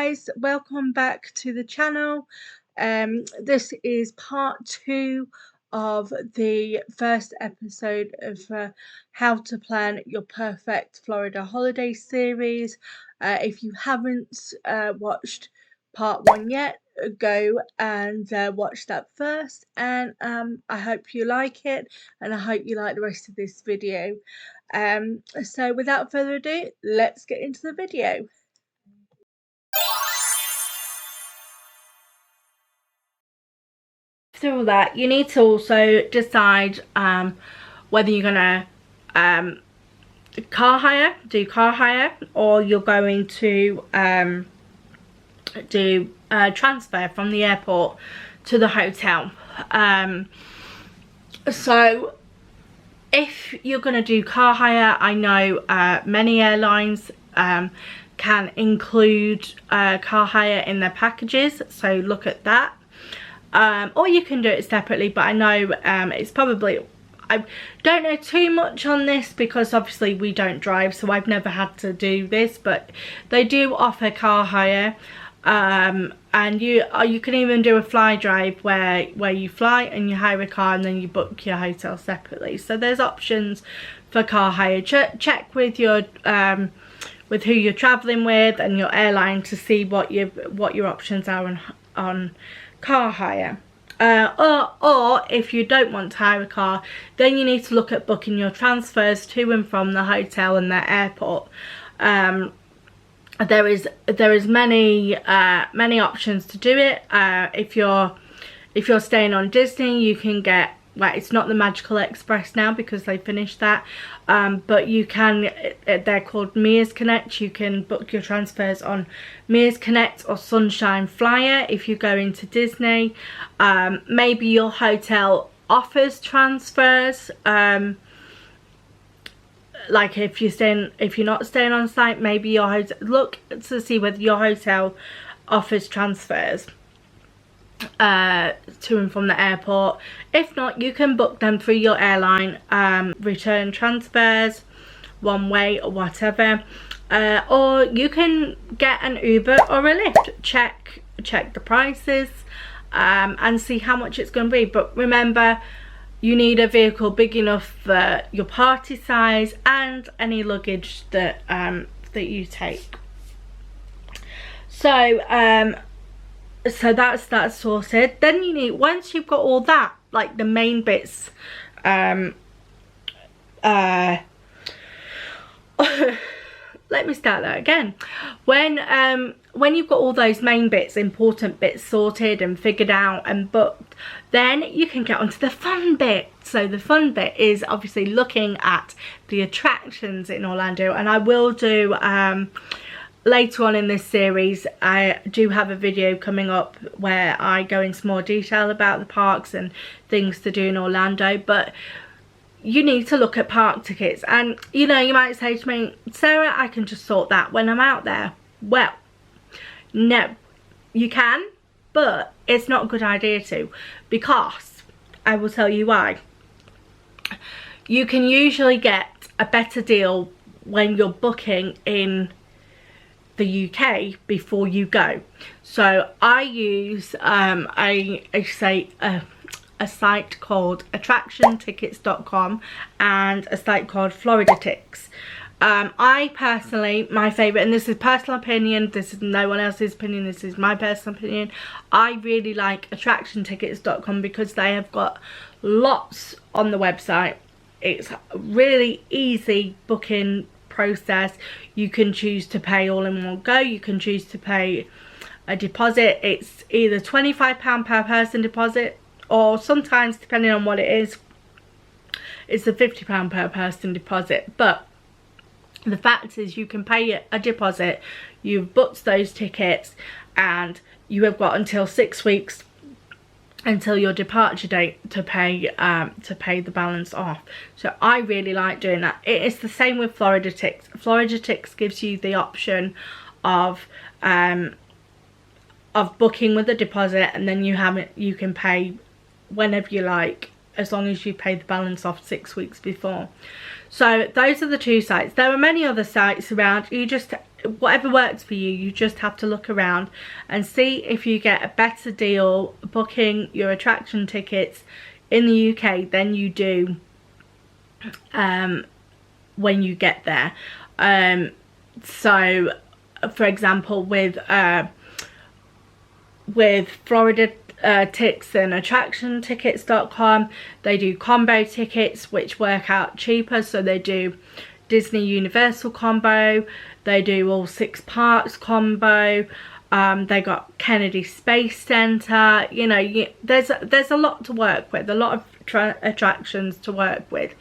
guys, welcome back to the channel. This is part 2 of the first episode of how to plan your perfect Florida holiday series. If you haven't watched part 1 yet, go and watch that first, and I hope you like it, and I hope you like the rest of this video. So without further ado, let's get into the video. Through all that, you need to also decide whether you're gonna do car hire, or you're going to do transfer from the airport to the hotel. So if you're going to do car hire, I know many airlines can include car hire in their packages, so look at that. Or you can do it separately, but I know it's probably, I don't know too much on this because obviously we don't drive, so I've never had to do this, but they do offer car hire. And you can even do a fly drive where you fly and you hire a car and then you book your hotel separately. So there's options for car hire. Check with your with who you're traveling with and your airline to see what your options are on car hire. Or if you don't want to hire a car, then you need to look at booking your transfers to and from the hotel and the airport. There is many options to do it. If you're staying on Disney, you can get, well, it's not the Magical Express now because they finished that, but you can, they're called Mears Connect. You can book your transfers on Mears Connect or Sunshine Flyer if you go into Disney. Maybe your hotel offers transfers. Like if you're not staying on site, maybe your hotel, look to see whether your hotel offers transfers to and from the airport. If not, you can book them through your airline, return transfers, one way or whatever, or you can get an Uber or a Lyft. Check the prices and see how much it's going to be. But remember, you need a vehicle big enough for your party size and any luggage that that you take. So so that's sorted. Then you need, once you've got all that, like the main bits, let me start that again. When you've got all those main bits, important bits sorted and figured out and booked, then you can get onto the fun bit. So the fun bit is obviously looking at the attractions in Orlando, and I will do later on in this series, I do have a video coming up where I go into more detail about the parks and things to do in Orlando. But you need to look at park tickets, and you know, you might say to me, Sarah, I can just sort that when I'm out there. Well, no, you can, but it's not a good idea to, because I will tell you why. You can usually get a better deal when you're booking in the UK before you go. So I use a site called attractiontickets.com and a site called FloridaTix. I personally, my favourite, and this is personal opinion, this is no one else's opinion, this is my personal opinion, I really like attractiontickets.com because they have got lots on the website. It's a really easy booking process. You can choose to pay all in one go, you can choose to pay a deposit. It's either £25 per person deposit, or sometimes, depending on what it is, it's a £50 per person deposit. But the fact is, you can pay a deposit, you've booked those tickets, and you have got until 6 weeks until your departure date to pay the balance off. So I really like doing that. It is the same with FloridaTix. FloridaTix gives you the option of booking with a deposit, and then you can pay whenever you like, as long as you pay the balance off 6 weeks before. So those are the two sites. There are many other sites around. You just whatever works for you. You just have to look around and see if you get a better deal booking your attraction tickets in the UK than you do when you get there. So for example, with Florida Ticks and attractiontickets.com, they do combo tickets which work out cheaper. So they do Disney Universal combo, they do all 6 parks combo, they got Kennedy Space Center. You know, there's a lot to work with, a lot of attractions to work with.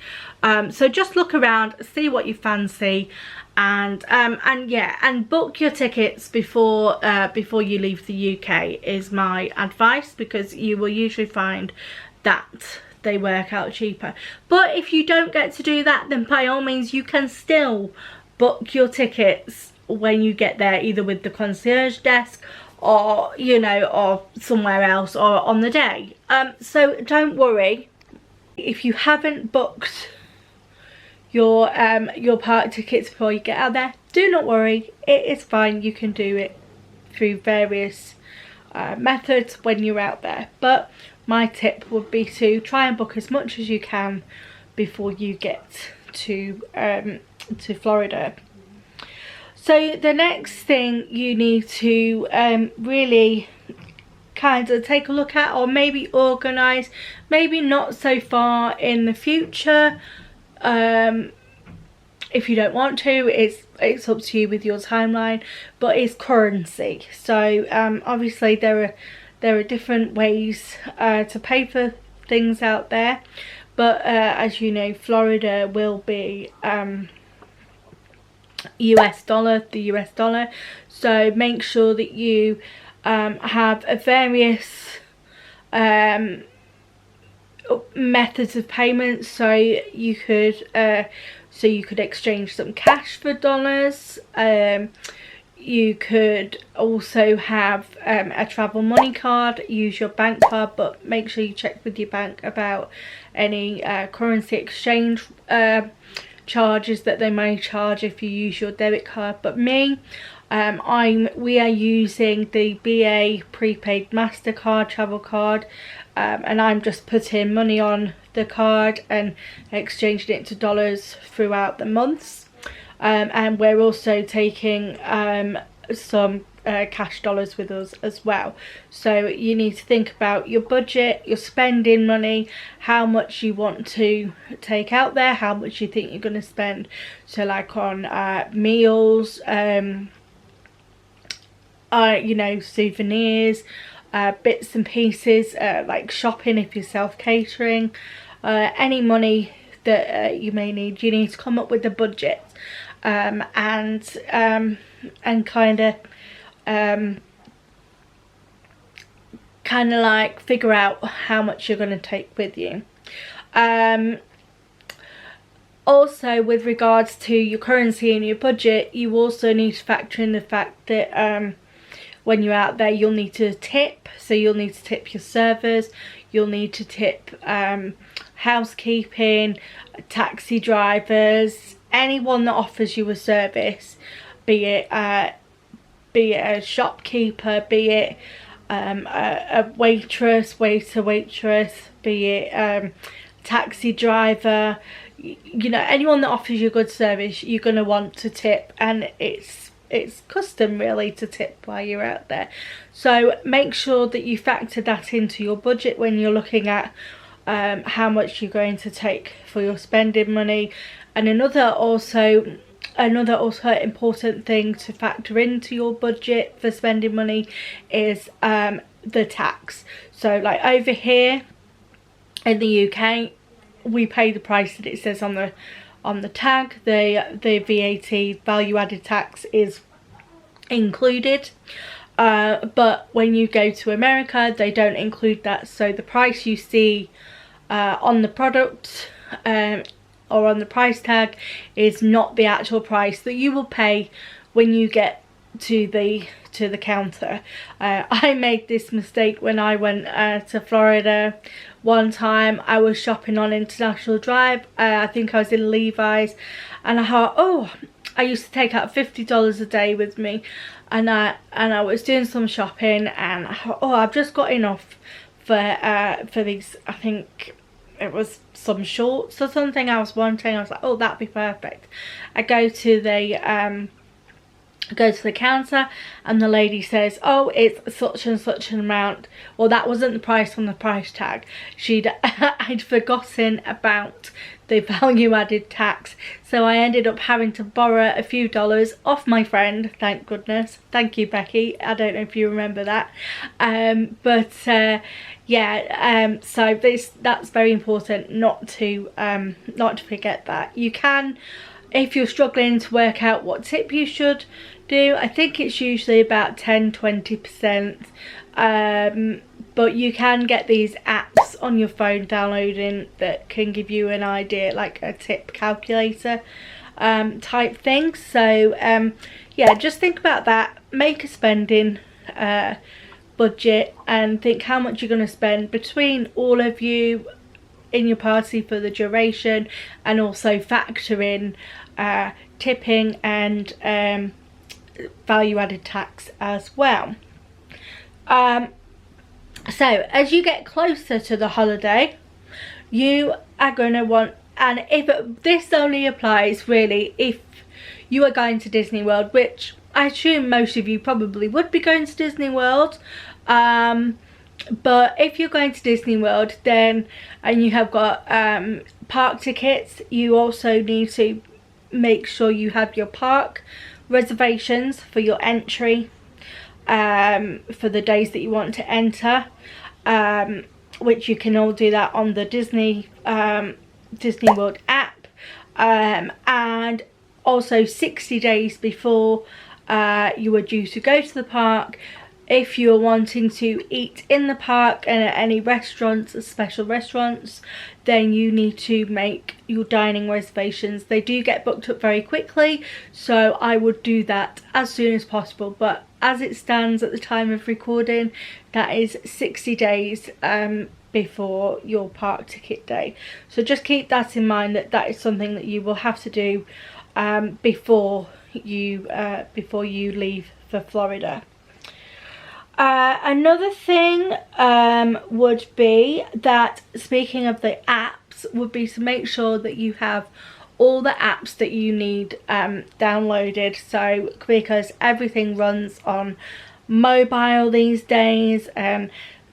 So just look around, see what you fancy, and yeah, and book your tickets before you leave the UK is my advice, because you will usually find that they work out cheaper. But if you don't get to do that, then by all means you can still book your tickets when you get there, either with the concierge desk or, you know, or somewhere else, or on the day. So don't worry if you haven't booked your park tickets before you get out there. Do not worry, it is fine. You can do it through various methods when you're out there, but my tip would be to try and book as much as you can before you get to Florida. So the next thing you need to really kind of take a look at, or maybe organise, maybe not so far in the future, if you don't want to, it's up to you with your timeline, but it's currency. So obviously there are different ways to pay for things out there, but as you know, Florida will be US dollar, the US dollar. So make sure that you have a various methods of payment. So you could exchange some cash for dollars. You could also have a travel money card, use your bank card, but make sure you check with your bank about any currency exchange charges that they may charge if you use your debit card. But me, we are using the BA prepaid MasterCard travel card, and I'm just putting money on the card and exchanging it to dollars throughout the months. And we're also taking some cash dollars with us as well. So you need to think about your budget, your spending money, how much you want to take out there, how much you think you're going to spend. So like on meals, you know, souvenirs, bits and pieces, like shopping if you're self-catering, any money that you may need. You need to come up with a budget, and kind of like figure out how much you're going to take with you. Also, with regards to your currency and your budget, you also need to factor in the fact that when you're out there, you'll need to tip. So you'll need to tip your servers, you'll need to tip housekeeping, taxi drivers, anyone that offers you a service, be it a shopkeeper, be it a waitress, waitress, be it taxi driver. You know, anyone that offers you a good service, you're going to want to tip, and it's custom really to tip while you're out there. So make sure that you factor that into your budget when you're looking at how much you're going to take for your spending money. And another also important thing to factor into your budget for spending money is the tax. So like over here in the UK, we pay the price that it says on the tag. The VAT, value added tax, is included, but when you go to America, they don't include that. So the price you see on the product or on the price tag is not the actual price that you will pay when you get to the counter. I made this mistake when I went to Florida. One time I was shopping on International Drive, I think I was in Levi's, and I thought, oh, I used to take out $50 a day with me, and I was doing some shopping, and I thought, oh, I've just got enough for these, I think it was some shorts or something I was wanting. I was like, oh, that'd be perfect. I go to the counter, and the lady says, oh, it's such and such an amount. Well, that wasn't the price on the price tag. I'd forgotten about the value added tax, so I ended up having to borrow a few dollars off my friend, thank goodness. Thank you, Becky. I don't know if you remember that. Yeah, so that's very important, not to forget that. You can, if you're struggling to work out what tip you should do, I think it's usually about 10-20%, but you can get these apps on your phone downloading that can give you an idea, like a tip calculator type thing. So yeah, just think about that, make a spending budget, and think how much you're going to spend between all of you in your party for the duration, and also factor in tipping and value added tax as well. So as you get closer to the holiday, you are going to want, and this only applies really if you are going to Disney World, which I assume most of you probably would be going to Disney World, but if you're going to Disney World then, and you have got park tickets, you also need to make sure you have your park reservations for your entry for the days that you want to enter, which you can all do that on the Disney World app, and also 60 days before you are due to go to the park. If you're wanting to eat in the park and at any restaurants, special restaurants, then you need to make your dining reservations. They do get booked up very quickly, so I would do that as soon as possible. But as it stands at the time of recording, that is 60 days before your park ticket day. So just keep that in mind, that is something that you will have to do before you leave for Florida. Another thing would be that, speaking of the apps, would be to make sure that you have all the apps that you need downloaded. So because everything runs on mobile these days,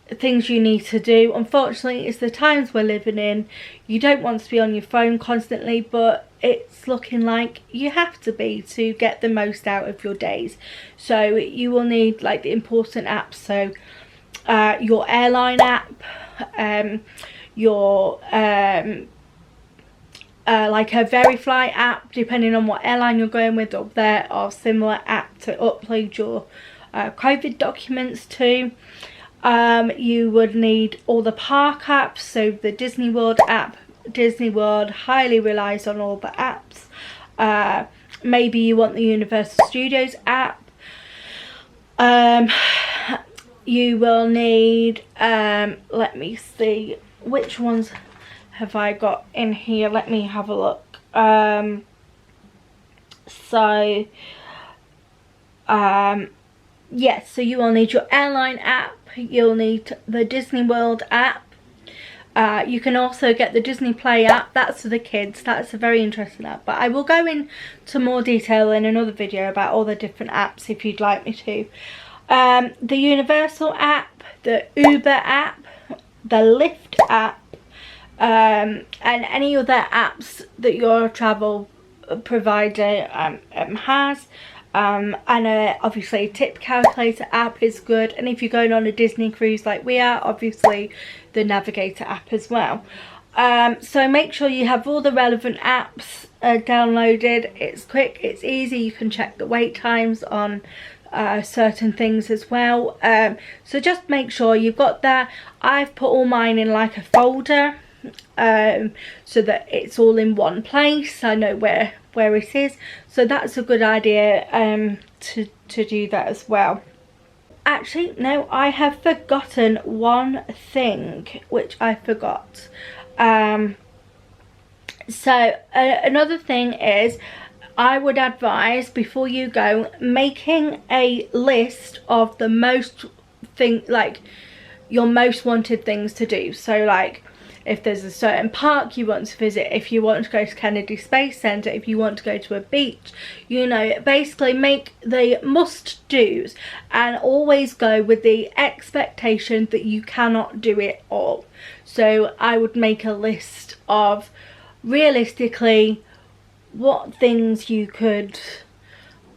things you need to do, unfortunately, it's the times we're living in. You don't want to be on your phone constantly, but it's looking like you have to be to get the most out of your days. So you will need like the important apps, so your airline app, your like a Verifly app, depending on what airline you're going with, or there are similar app to upload your COVID documents to. You would need all the park apps, so the Disney World app. Disney World highly relies on all the apps. Maybe you want the Universal Studios app. You will need, let me see, which ones have I got in here? Let me have a look. Yes, so you will need your airline app, you'll need the Disney World app. You can also get the Disney Play app. That's for the kids. That's a very interesting app, but I will go into more detail in another video about all the different apps if you'd like me to. The Universal app, the Uber app, the Lyft app, and any other apps that your travel provider has. And obviously a tip calculator app is good, and if you're going on a Disney cruise like we are, obviously the Navigator app as well. So make sure you have all the relevant apps downloaded. It's quick, it's easy, you can check the wait times on certain things as well. So just make sure you've got that. I've put all mine in like a folder, so that it's all in one place. I know where it is, so that's a good idea to do that as well. Actually, no, I have forgotten one thing which I forgot. So another thing is, I would advise, before you go, making a list of the your most wanted things to do. So like, if there's a certain park you want to visit, if you want to go to Kennedy Space Center, if you want to go to a beach, you know, basically make the must do's and always go with the expectation that you cannot do it all. So I would make a list of realistically what things you could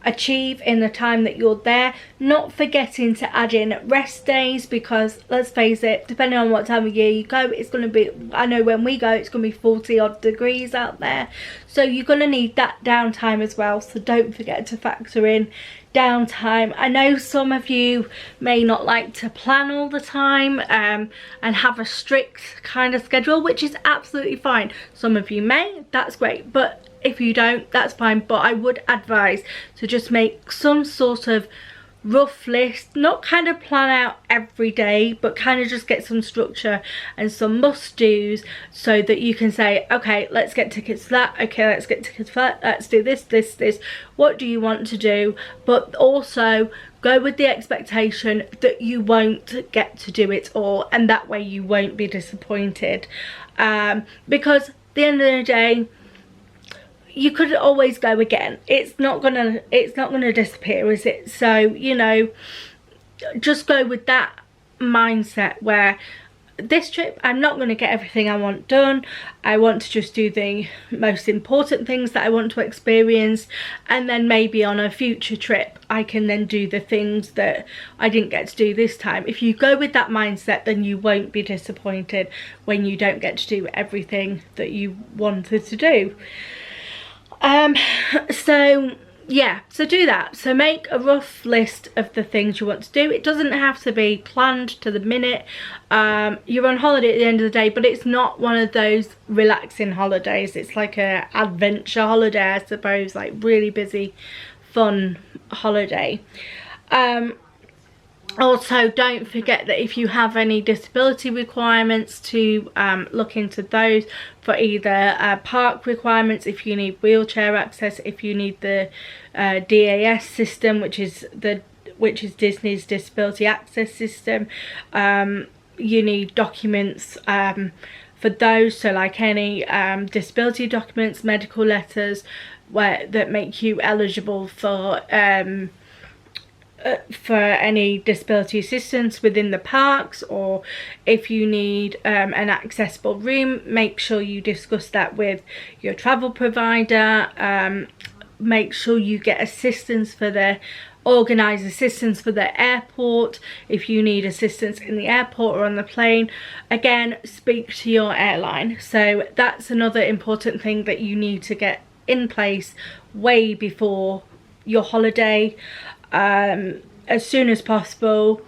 achieve in the time that you're there, not forgetting to add in rest days, because let's face it, depending on what time of year you go, it's going to be, I know when we go, it's going to be 40 odd degrees out there, so you're going to need that downtime as well. So don't forget to factor in downtime. I know some of you may not like to plan all the time and have a strict kind of schedule, which is absolutely fine. Some of you may, that's great, but if you don't, that's fine. But I would advise to just make some sort of rough list, not kind of plan out every day, but kind of just get some structure and some must-dos, so that you can say, okay, let's get tickets for that, okay, let's get tickets for that, let's do this, what do you want to do? But also go with the expectation that you won't get to do it all, and that way you won't be disappointed, because at the end of the day, you could always go again. It's not gonna disappear, is it? So, you know, just go with that mindset where this trip I'm not going to get everything I want done. I want to just do the most important things that I want to experience, and then maybe on a future trip I can then do the things that I didn't get to do this time. If you go with that mindset, then you won't be disappointed when you don't get to do everything that you wanted to do. So yeah, so do that. So make a rough list of the things you want to do. It doesn't have to be planned to the minute. You're on holiday at the end of the day, but it's not one of those relaxing holidays. It's like a adventure holiday, I suppose, like really busy, fun holiday. Also, don't forget that if you have any disability requirements, to look into those for either park requirements, if you need wheelchair access, if you need the DAS system, which is Disney's disability access system. You need documents for those, so like any disability documents, medical letters that make you eligible for any disability assistance within the parks, or if you need an accessible room, make sure you discuss that with your travel provider. Make sure you get assistance for organise assistance for the airport. If you need assistance in the airport or on the plane, again, speak to your airline. So that's another important thing that you need to get in place way before your holiday. As soon as possible.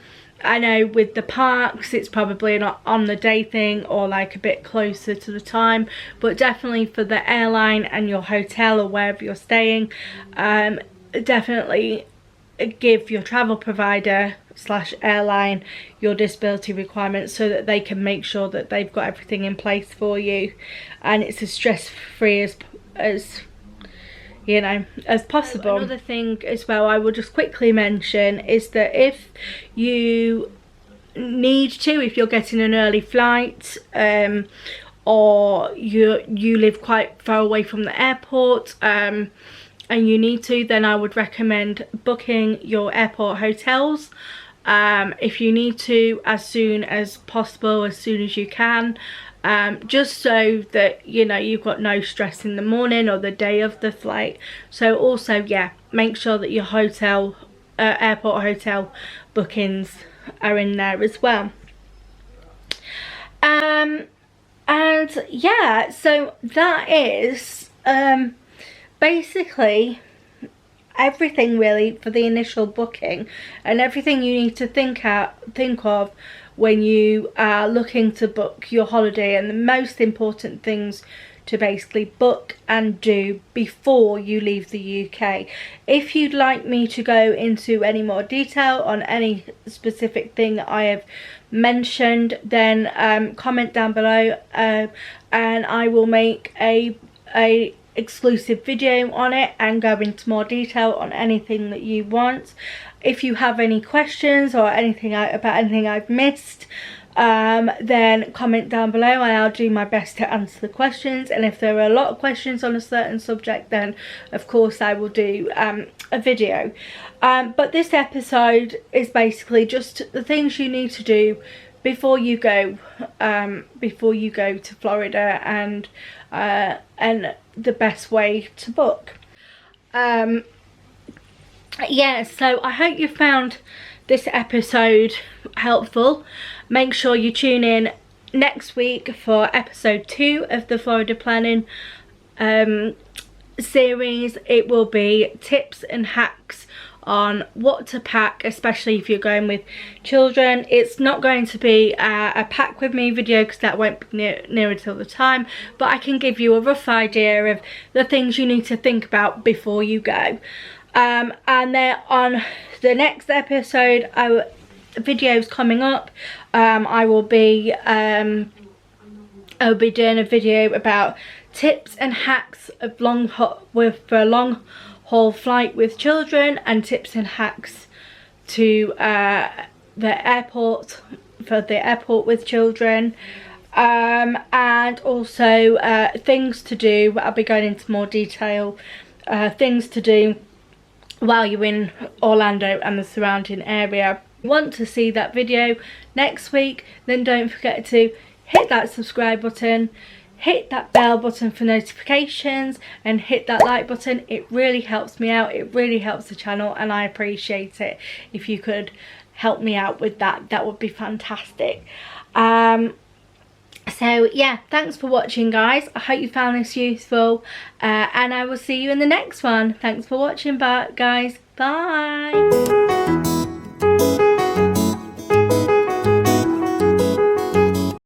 I know with the parks it's probably not on the day thing, or like a bit closer to the time, but definitely for the airline and your hotel or wherever you're staying, definitely give your travel provider / airline your disability requirements, so that they can make sure that they've got everything in place for you and it's as stress-free as you know, as possible. Another thing as well I will just quickly mention is that if you need to, if you're getting an early flight, or you live quite far away from the airport, and you need to, then I would recommend booking your airport hotels, if you need to, as soon as possible, as soon as you can. Just so that, you know, you've got no stress in the morning or the day of the flight. So also, yeah, make sure that your airport hotel bookings are in there as well. And yeah, so that is basically everything really for the initial booking, and everything you need to think of when you are looking to book your holiday, and the most important things to basically book and do before you leave the UK. If you'd like me to go into any more detail on any specific thing that I have mentioned, then comment down below, and I will make a exclusive video on it and go into more detail on anything that you want. If you have any questions or anything about anything I've missed, then comment down below and I'll do my best to answer the questions. And if there are a lot of questions on a certain subject, then of course I will do a video. But this episode is basically just the things you need to do before you go to Florida, and the best way to book. Yeah, so I hope you found this episode helpful. Make sure you tune in next week for episode 2 of the Florida planning series. It will be tips and hacks on what to pack, especially if you're going with children. It's not going to be a pack with me video because that won't be nearer till the time, but I can give you a rough idea of the things you need to think about before you go. And then on the next episode, videos coming up, I will be doing a video about tips and hacks of for a long haul flight with children, and tips and hacks to the airport, for the airport with children, and also things to do. I'll be going into more detail, things to do while you're in Orlando and the surrounding area. If you want to see that video next week, then don't forget to hit that subscribe button, hit that bell button for notifications, and hit that like button. It really helps me out, it really helps the channel, and I appreciate it. If you could help me out with that, that would be fantastic. So yeah, thanks for watching, guys. I hope you found this useful, and I will see you in the next one. Thanks for watching, guys. Bye.